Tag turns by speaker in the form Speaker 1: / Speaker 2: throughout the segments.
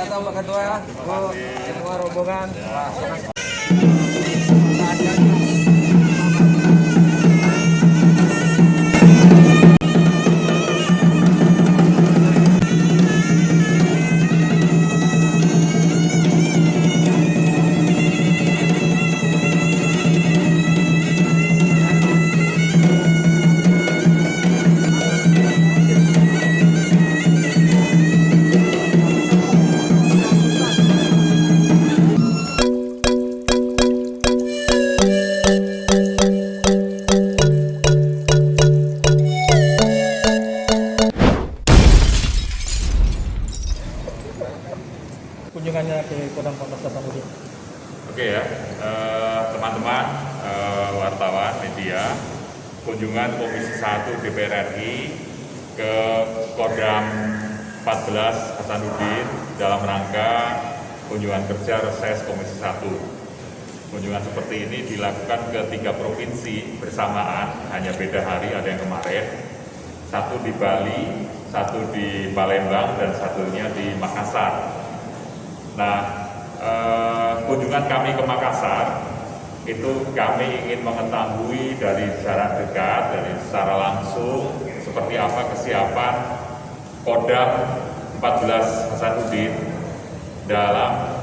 Speaker 1: atau Pak Ketua, Bu Ketua rombongan. Wah, senang.
Speaker 2: Kunjungannya ke Kodam Pamres Hasanuddin.
Speaker 3: Oke ya, teman-teman wartawan media, kunjungan Komisi 1 DPR RI ke Kodam 14 Hasanuddin dalam rangka kunjungan kerja reses Komisi 1. Kunjungan seperti ini dilakukan ke 3 provinsi bersamaan, hanya beda hari, ada yang kemarin. Satu di Bali, satu di Palembang, dan satunya di Makassar. Nah, kunjungan kami ke Makassar itu kami ingin mengetahui dari jarak dekat, dari secara langsung seperti apa kesiapan Kodam 14 Hasanuddin dalam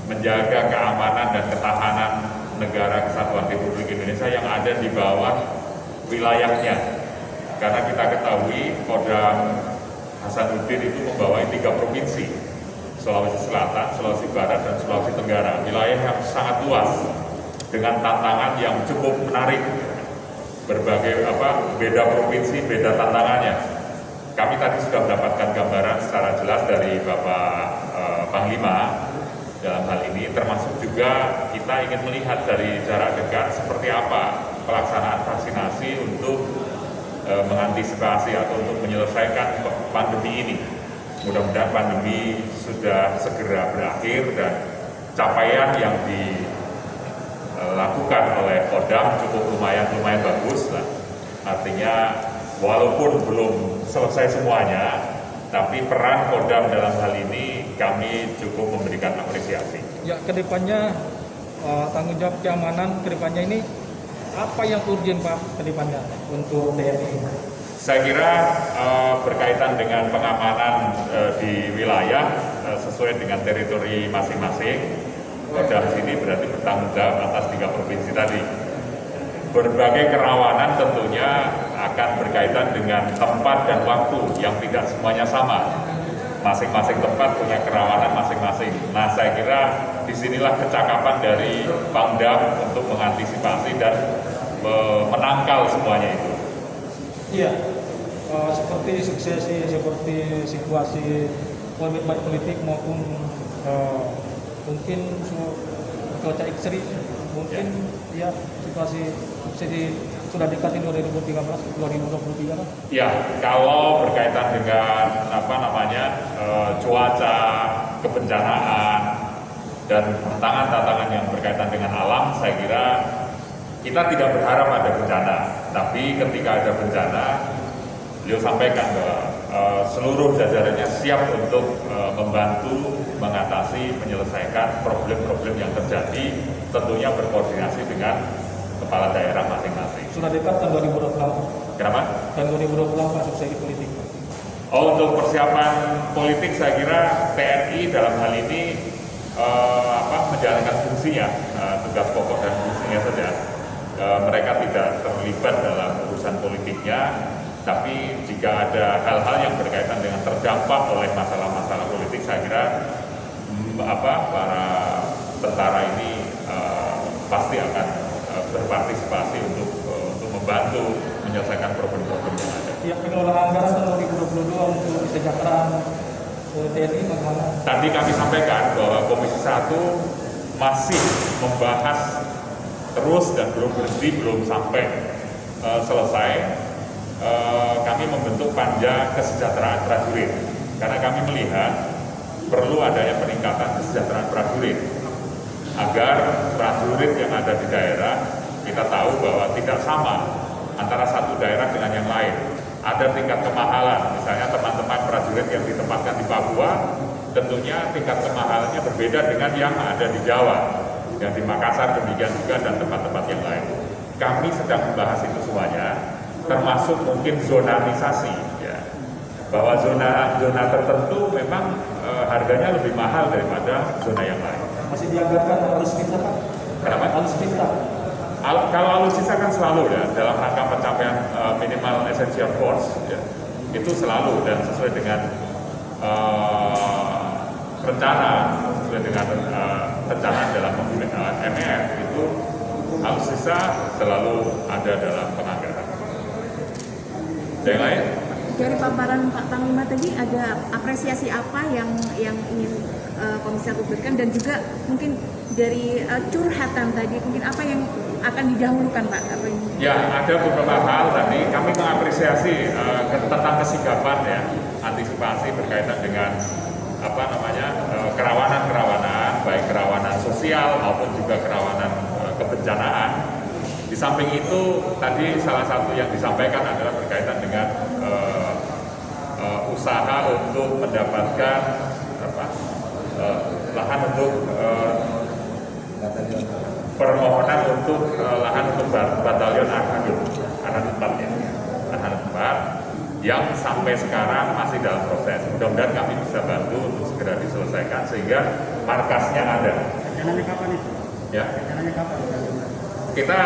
Speaker 3: menjaga keamanan dan ketahanan negara kesatuan Republik Indonesia yang ada di bawah wilayahnya. Karena kita ketahui Kodam Hasanuddin itu membawahi 3 provinsi, Sulawesi Selatan, Sulawesi Barat, dan Sulawesi Tenggara. Wilayah yang sangat luas dengan tantangan yang cukup menarik. Berbagai beda provinsi, beda tantangannya. Kami tadi sudah mendapatkan gambaran secara jelas dari Bapak Panglima dalam hal ini, termasuk juga kita ingin melihat dari jarak dekat seperti apa pelaksanaan vaksinasi untuk mengantisipasi atau untuk menyelesaikan pandemi ini. Mudah-mudahan pandemi sudah segera berakhir dan capaian yang dilakukan oleh Kodam cukup lumayan bagus lah. Artinya walaupun belum selesai semuanya, tapi peran Kodam dalam hal ini kami cukup memberikan apresiasi.
Speaker 2: Ya, kedepannya tanggung jawab keamanan kedepannya ini apa yang urgent Pak kedepannya untuk TNI?
Speaker 3: Saya kira berkaitan dengan pengamanan di wilayah sesuai dengan teritori masing-masing. Kodam sini berarti bertanggung jawab atas 3 provinsi tadi. Berbagai kerawanan tentunya akan berkaitan dengan tempat dan waktu yang tidak semuanya sama. Masing-masing tempat punya kerawanan masing-masing. Nah, saya kira disinilah kecakapan dari Pangdam untuk mengantisipasi dan menangkal semuanya itu.
Speaker 2: Iya, seperti suksesi, seperti situasi baik politik maupun mungkin cuaca ekstrim, mungkin ya situasi sudah dekat ini 2023 kan?
Speaker 3: Ya, kalau berkaitan dengan cuaca, kebencanaan, dan tantangan-tantangan yang berkaitan dengan alam, saya kira kita tidak berharap ada bencana, tapi ketika ada bencana, beliau sampaikan bahwa seluruh jajarannya siap untuk membantu mengatasi, menyelesaikan problem-problem yang terjadi, tentunya berkoordinasi dengan kepala daerah masing-masing.
Speaker 2: Sudah dekat tahun 2024.
Speaker 3: Kenapa?
Speaker 2: Tahun 2024 suksesi politik.
Speaker 3: Untuk persiapan politik, saya kira TNI dalam hal ini menjalankan fungsinya, tugas pokok dan fungsinya saja. Mereka tidak terlibat dalam urusan politiknya, tapi jika ada hal-hal yang berkaitan dengan terdampak oleh masalah-masalah politik, saya kira para tentara ini pasti akan berpartisipasi untuk membantu menyelesaikan problem-problem yang ada.
Speaker 2: Ya, pengelolaan anggaran tahun 2022 untuk kesejahteraan TNI bagaimana? Tadi
Speaker 3: kami sampaikan bahwa Komisi 1 masih membahas terus dan belum berhenti, belum sampai selesai. Kami membentuk panja kesejahteraan prajurit karena kami melihat perlu adanya peningkatan kesejahteraan prajurit agar prajurit yang ada di daerah, kita tahu bahwa tidak sama antara satu daerah dengan yang lain. Ada tingkat kemahalan, misalnya teman-teman prajurit yang ditempatkan di Papua tentunya tingkat kemahalannya berbeda dengan yang ada di Jawa, yang di Makassar demikian juga dan tempat-tempat yang lain. Kami sedang membahas itu semuanya, termasuk mungkin zonalisasi, ya, bahwa zona tertentu memang harganya lebih mahal daripada zona yang lain.
Speaker 2: Masih dianggarkan alutsista Pak?
Speaker 3: Kenapa?
Speaker 2: Alutsista.
Speaker 3: Kalau alutsista kan selalu ya dalam rangka pencapaian minimal essential force, ya, itu selalu dan sesuai dengan rencana, sesuai dengan rencana dalam MEF itu alutsista selalu ada dalam penganggaran. Yang lain?
Speaker 4: Dari paparan Pak Panglima tadi ada apresiasi apa yang ingin Komisi 1 berikan, dan juga mungkin dari curhatan tadi mungkin apa yang akan didahulukan Pak?
Speaker 3: Ya, ada beberapa hal tadi kami mengapresiasi tentang kesigapan ya, antisipasi berkaitan dengan kerawanan baik kerawanan sosial maupun juga kerawanan kebencanaan. Di samping itu tadi salah satu yang disampaikan adalah berkaitan dengan usaha untuk mendapatkan lahan untuk permohonan untuk lahan untuk batalion Arhan 4 ya, Arhan 4 yang sampai sekarang masih dalam proses. Mudah-mudahan kami bisa bantu untuk segera diselesaikan sehingga markasnya ada.
Speaker 2: Rencananya kapan itu?
Speaker 3: Ya.
Speaker 2: Rencananya kapan?
Speaker 3: Kita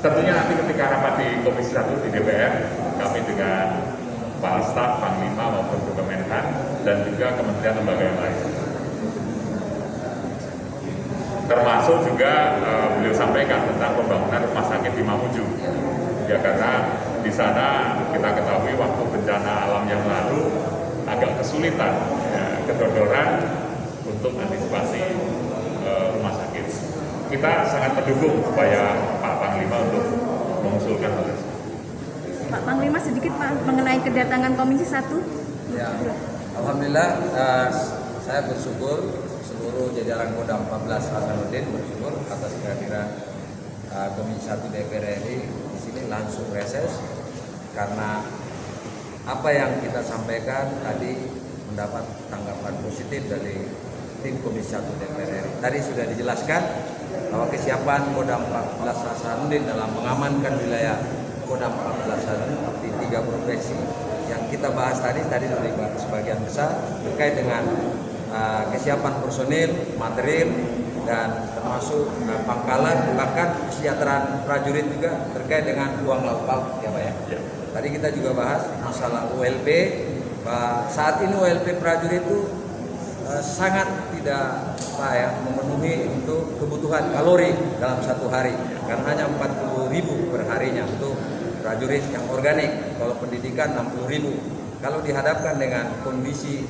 Speaker 3: tentunya nanti ketika rapat di Komisi 1 di DPR, kami dengan Kepala Staf, Panglima maupun Kemenhan dan juga kementerian lembaga yang lain. Termasuk juga beliau sampaikan tentang pembangunan rumah sakit di Mamuju. Ya, karena di sana kita ketahui waktu bencana alam yang lalu agak kesulitan, ya, kedodoran untuk antisipasi rumah sakit. Kita sangat mendukung upaya Pak Panglima untuk mengusulkan hal tersebut.
Speaker 4: Pak Panglima, sedikit Pak mengenai kedatangan Komisi 1.
Speaker 1: Ya, alhamdulillah saya bersyukur, seluruh jajaran Kodam 14 Hasanuddin bersyukur atas kehadiran Komisi 1 DPR RI di sini langsung reses, karena apa yang kita sampaikan tadi mendapat tanggapan positif dari tim Komisi 1 DPR RI. Tadi sudah dijelaskan bahwa kesiapan Kodam 14 Hasanuddin dalam mengamankan wilayah Kodam 14 Hasanuddin di 3 provinsi yang kita bahas tadi dari sebagian besar terkait dengan kesiapan personil, material, dan termasuk pangkalan, bahkan kesejahteraan prajurit juga terkait dengan uang lauk ya Pak ya. Tadi kita juga bahas masalah ULP, bahwa saat ini ULP prajurit itu sangat tidak memenuhi untuk kebutuhan kalori dalam satu hari, karena hanya 40.000 per harinya untuk prajurit yang organik. Kalau pendidikan 60.000. Kalau dihadapkan dengan kondisi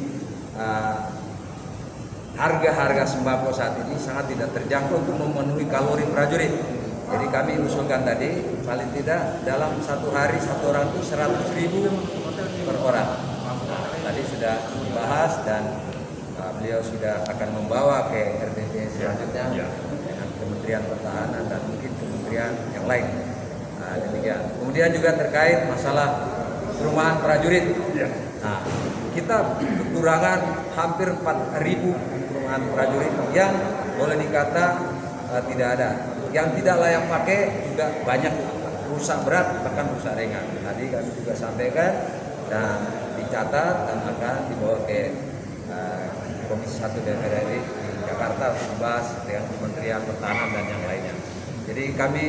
Speaker 1: harga-harga sembako saat ini sangat tidak terjangkau untuk memenuhi kalori prajurit. Jadi kami usulkan tadi paling tidak dalam satu hari satu orang itu 100.000 per orang. Tadi sudah dibahas dan beliau sudah akan membawa ke RDP selanjutnya dengan Kementerian Pertahanan dan mungkin kementerian yang lain. Demikian. Kemudian juga terkait masalah perumahan prajurit. Nah, kita kekurangan hampir 4.000 perumahan prajurit yang boleh dikata tidak ada. Yang tidak layak pakai juga banyak, rusak berat bahkan rusak ringan. Tadi kami juga sampaikan dan dicatat dan akan dibawa ke Komisi 1 DPR RI di Jakarta untuk dibahas dengan Kementerian Pertahanan dan yang lainnya. Jadi kami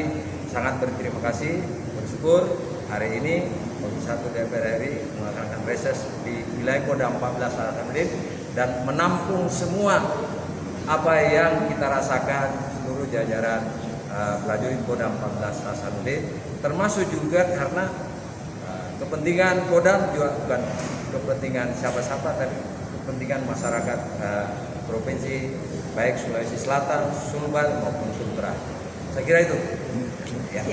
Speaker 1: sangat berterima kasih, bersyukur hari ini Komisi 1 DPR RI melakukan reses di wilayah Kodam 14 Hasanuddin dan menampung semua apa yang kita rasakan seluruh jajaran prajurit Kodam 14 Hasanuddin, termasuk juga karena kepentingan Kodam juga bukan kepentingan siapa-siapa, tapi kepentingan masyarakat provinsi baik Sulawesi Selatan, Sumbar maupun Sumatera. Saya kira itu. Ya.